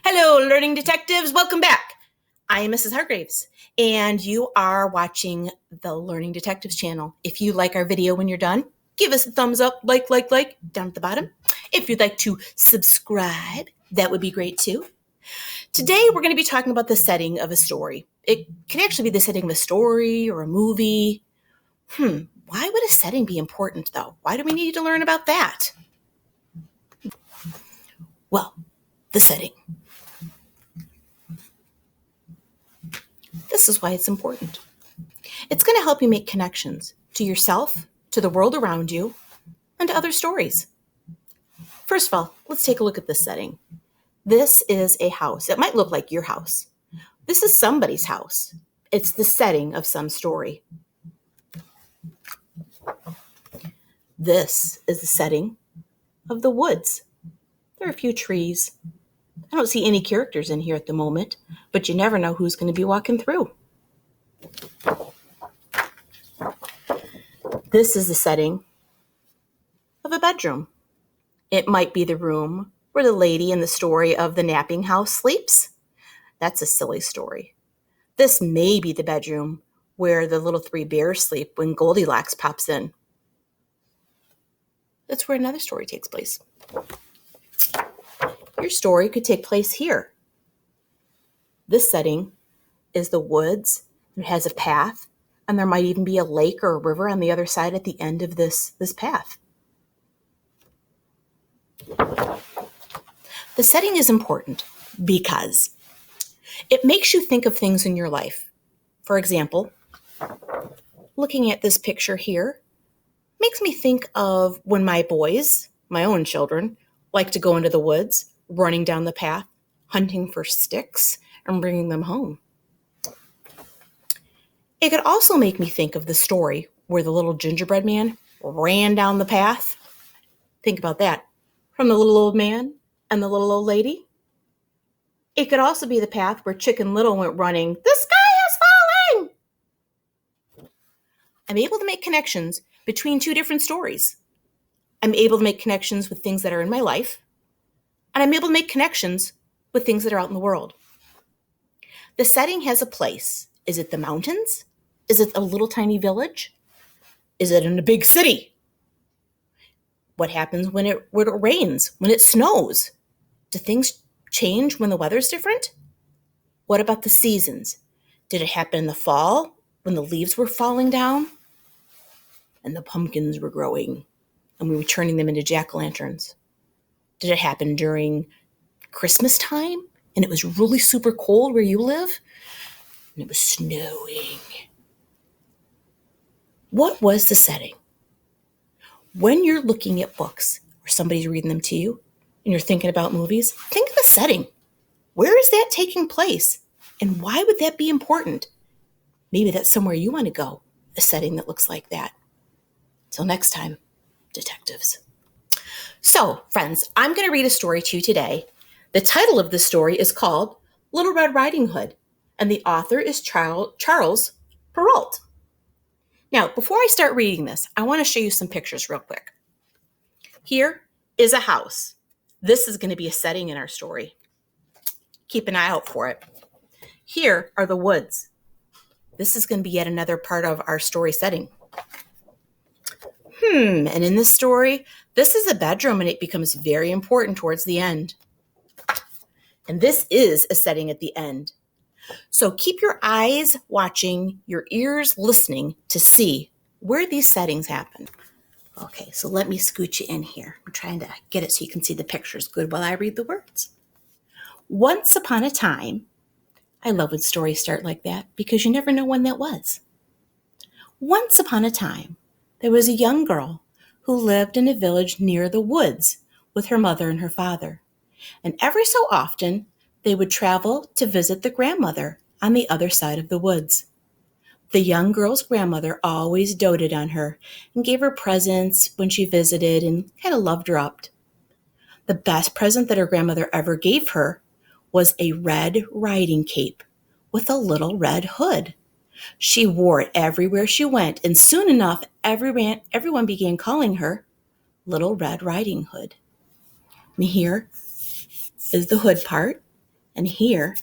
Hello, learning detectives. Welcome back. I am Mrs. Hargraves, and you are watching the Learning Detectives channel. If you like our video when you're done, give us a thumbs up, like, down at the bottom. If you'd like to subscribe, that would be great too. Today, we're going to be talking about the setting of a story. It can actually be the setting of a story or a movie. Why would a setting be important, though? Why do we need to learn about that? Well, the setting. This is why it's important. It's going to help you make connections to yourself, to the world around you, and to other stories. First of all, let's take a look at this setting. This is a house. It might look like your house. This is somebody's house. It's the setting of some story. This is the setting of the woods. There are a few trees. I don't see any characters in here at the moment, but you never know who's going to be walking through. This is the setting of a bedroom. It might be the room where the lady in the story of the napping house sleeps. That's a silly story. This may be the bedroom where the little three bears sleep when Goldilocks pops in. That's where another story takes place. Your story could take place here. This setting is the woods. It has a path, and there might even be a lake or a river on the other side at the end of this path. The setting is important because it makes you think of things in your life. For example, looking at this picture here makes me think of when my boys, my own children, like to go into the woods, running down the path, hunting for sticks, and bringing them home. It could also make me think of the story where the little gingerbread man ran down the path. Think about that. From the little old man and the little old lady. It could also be the path where Chicken Little went running, "The sky is falling!" I'm able to make connections between two different stories. I'm able to make connections with things that are in my life, and I'm able to make connections with things that are out in the world. The setting has a place. Is it the mountains? Is it a little tiny village? Is it in a big city? What happens when it rains, when it snows? Do things change when the weather's different? What about the seasons? Did it happen in the fall when the leaves were falling down and the pumpkins were growing and we were turning them into jack-o'-lanterns? Did it happen during Christmas time and it was really super cold where you live and it was snowing? What was the setting? When you're looking at books or somebody's reading them to you and you're thinking about movies, think of the setting. Where is that taking place? And why would that be important? Maybe that's somewhere you want to go, a setting that looks like that. Till next time, detectives. So, friends, I'm going to read a story to you today. The title of this story is called Little Red Riding Hood, and the author is Charles Perrault. Now, before I start reading this, I want to show you some pictures real quick. Here is a house. This is going to be a setting in our story. Keep an eye out for it. Here are the woods. This is going to be yet another part of our story setting. And in this story, this is a bedroom and it becomes very important towards the end. And this is a setting at the end. So keep your eyes watching, your ears listening to see where these settings happen. Okay, so let me scoot you in here. I'm trying to get it so you can see the pictures good while I read the words. Once upon a time, I love when stories start like that because you never know when that was. Once upon a time, there was a young girl who lived in a village near the woods with her mother and her father. And every so often, they would travel to visit the grandmother on the other side of the woods. The young girl's grandmother always doted on her and gave her presents when she visited and kind of loved her up. The best present that her grandmother ever gave her was a red riding cape with a little red hood. She wore it everywhere she went, and soon enough, everyone began calling her Little Red Riding Hood. And here is the hood part. And here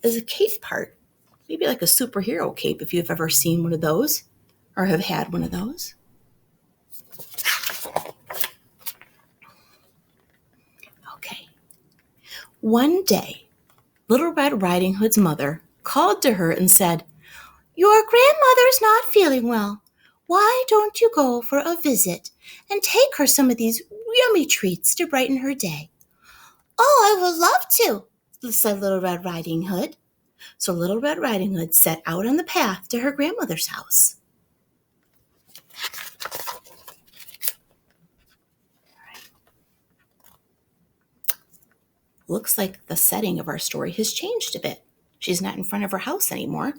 is a cape part, maybe like a superhero cape if you've ever seen one of those or have had one of those. Okay. One day, Little Red Riding Hood's mother called to her and said, "Your grandmother's not feeling well. Why don't you go for a visit and take her some of these yummy treats to brighten her day?" "Oh, I would love to," said Little Red Riding Hood. So Little Red Riding Hood set out on the path to her grandmother's house. Looks like the setting of our story has changed a bit. She's not in front of her house anymore.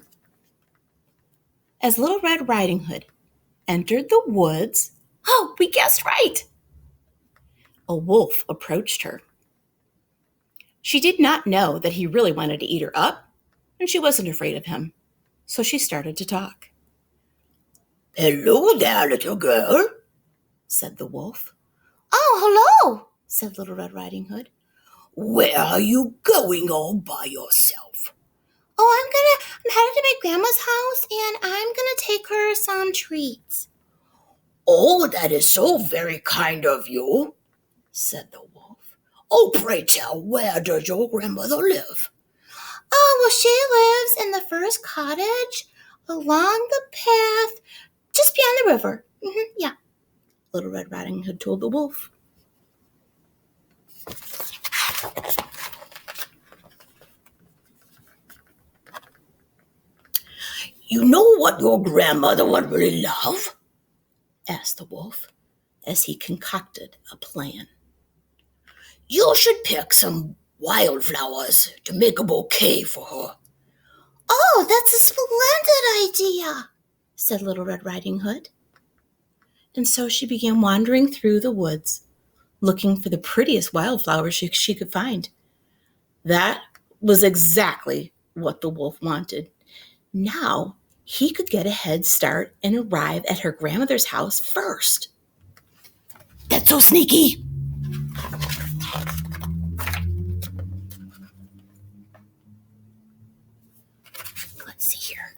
As Little Red Riding Hood entered the woods, oh, we guessed right! A wolf approached her. She did not know that he really wanted to eat her up, and she wasn't afraid of him. So she started to talk. "Hello there, little girl," said the wolf. "Oh, hello," said Little Red Riding Hood. "Where are you going all by yourself?" "Oh, I'm headed to my grandma's house, and I'm gonna take her some treats." "Oh, that is so very kind of you," said the wolf. "Oh, pray tell, where does your grandmother live?" "Oh, well, she lives in the first cottage along the path just beyond the river." Yeah, Little Red Riding Hood told the wolf. "You know what your grandmother would really love?" asked the wolf, as he concocted a plan. "You should pick some wildflowers to make a bouquet for her." "Oh, that's a splendid idea," said Little Red Riding Hood. And so she began wandering through the woods, looking for the prettiest wildflowers she could find. That was exactly what the wolf wanted. Now he could get a head start and arrive at her grandmother's house first. "That's so sneaky." Let's see here.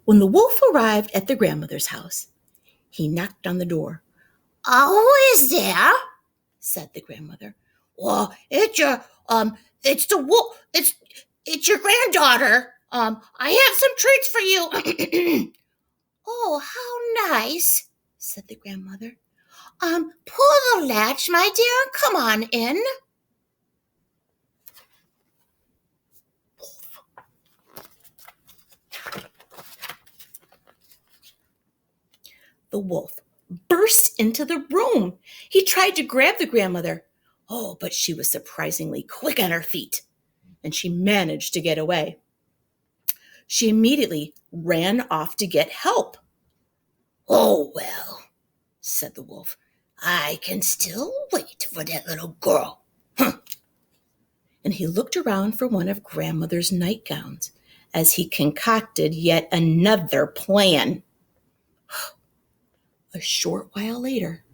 When the wolf arrived at the grandmother's house, he knocked on the door. "Who is there?" said the grandmother. "Well, it's the wolf. It's your granddaughter. I have some treats for you." "Oh, how nice," said the grandmother. Pull the latch, my dear, and come on in." The wolf burst into the room. He tried to grab the grandmother. Oh, but she was surprisingly quick on her feet, and she managed to get away. She immediately ran off to get help. "Oh, well," said the wolf, "I can still wait for that little girl." And he looked around for one of grandmother's nightgowns as he concocted yet another plan. A short while later,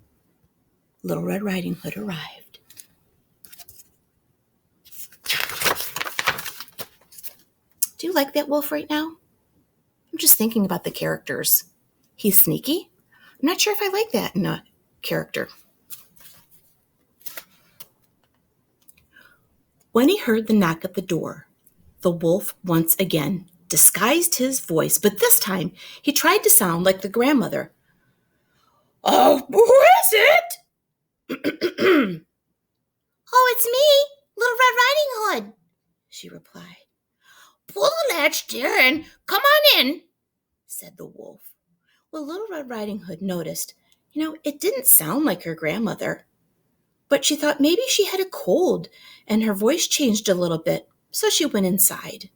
Little Red Riding Hood arrived. Do you like that wolf right now? I'm just thinking about the characters. He's sneaky. I'm not sure if I like that in a character. When he heard the knock at the door, the wolf once again disguised his voice, but this time he tried to sound like the grandmother. "Oh, who is it?" "Oh, it's me, Little Red Riding Hood," she replied. "Pull the latch, dear, and come on in," said the wolf. Well, Little Red Riding Hood noticed, it didn't sound like her grandmother, but she thought maybe she had a cold and her voice changed a little bit, so she went inside.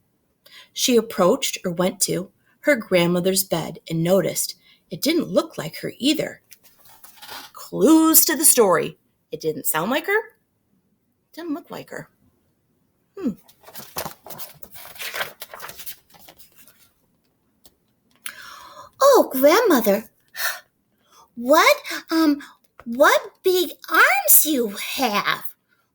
She approached or went to her grandmother's bed and noticed it didn't look like her either. Clues to the story. It didn't sound like her. Didn't look like her. "Oh, grandmother, what big arms you have.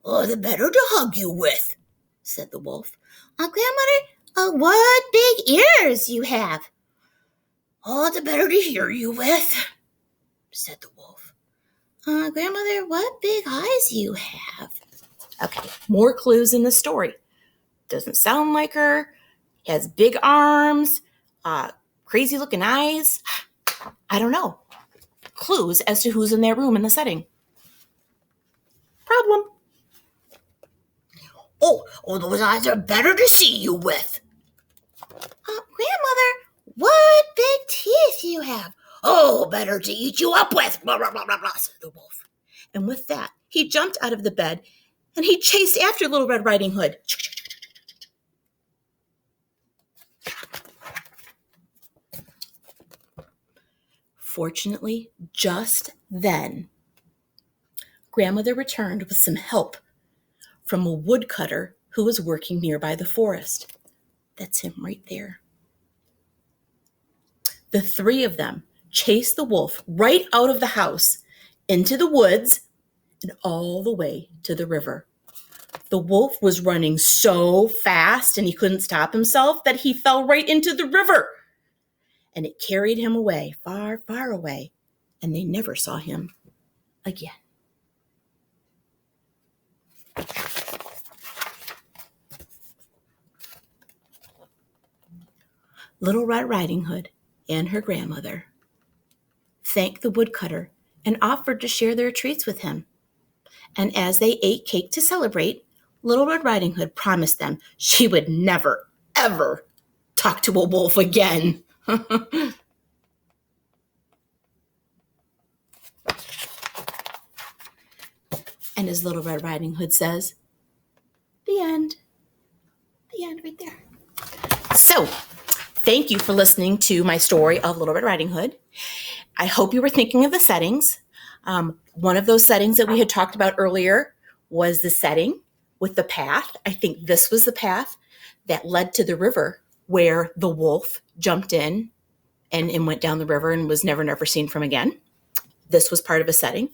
Oh, the better to hug you with, said the wolf. Grandmother, what big ears you have. Oh, the better to hear you with, said the wolf. Grandmother, what big eyes you have. Okay, more clues in the story. Doesn't sound like her. Has big arms, crazy looking eyes. I don't know. Clues as to who's in their room in the setting. Problem. Oh, those eyes are better to see you with. Grandmother, what big teeth you have. Oh, better to eat you up with, blah, blah, blah, blah, blah, said the wolf. And with that, he jumped out of the bed and he chased after Little Red Riding Hood. Fortunately, just then, Grandmother returned with some help from a woodcutter who was working nearby the forest. That's him right there. The three of them chased the wolf right out of the house, into the woods, and all the way to the river. The wolf was running so fast and he couldn't stop himself that he fell right into the river. And it carried him away, far, far away, and they never saw him again. Little Red Riding Hood and her grandmother thanked the woodcutter and offered to share their treats with him. And as they ate cake to celebrate, Little Red Riding Hood promised them she would never, ever talk to a wolf again. And as Little Red Riding Hood says, the end. The end right there. So, thank you for listening to my story of Little Red Riding Hood. I hope you were thinking of the settings. One of those settings that we had talked about earlier was the setting with the path. I think this was the path that led to the river where the wolf jumped in and went down the river and was never seen from again. This was part of a setting.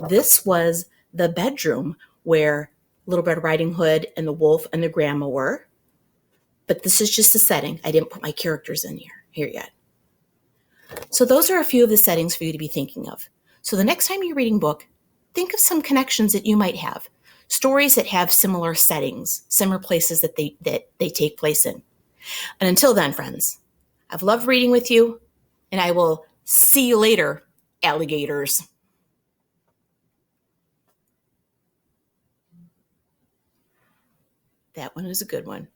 This was the bedroom where Little Red Riding Hood and the wolf and the grandma were. But this is just the setting. I didn't put my characters in here yet. So those are a few of the settings for you to be thinking of. So the next time you're reading a book, think of some connections that you might have. Stories that have similar settings, similar places that they take place in. And until then, friends, I've loved reading with you, and I will see you later, alligators. That one was a good one.